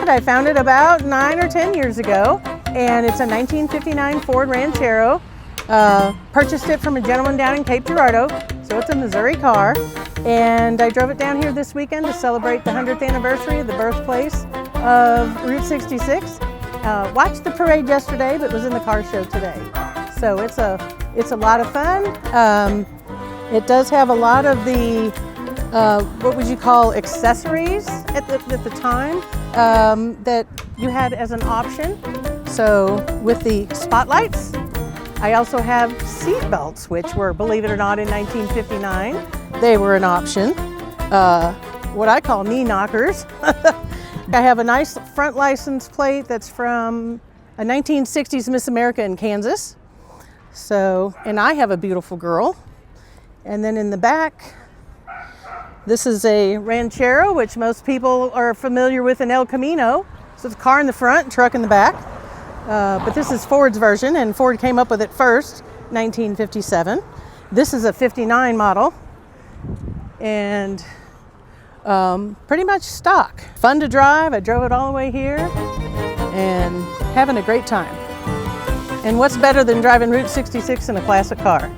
it. I found it about 9 or 10 years ago, and it's a 1959 Ford Ranchero. Purchased it from a gentleman down in Cape Girardeau, so it's a Missouri car. And I drove it down here this weekend to celebrate the 100th anniversary of the birthplace of Route 66. Watched the parade yesterday, but was in the car show today. So it's a lot of fun. It does have a lot of the what would you call accessories at the time that you had as an option. So with the spotlights, I also have seat belts, which were, believe it or not, in 1959. They were an option. What I call knee knockers. I have a nice front license plate that's from a 1960s Miss America in Kansas. So, and I have a beautiful girl. And then in the back, this is a Ranchero, which most people are familiar with in El Camino. So it's a car in the front, truck in the back. But this is Ford's version, and Ford came up with it first, 1957. This is a 59 model, and pretty much stock. Fun to drive. I drove it all the way here, and having a great time. And what's better than driving Route 66 in a classic car?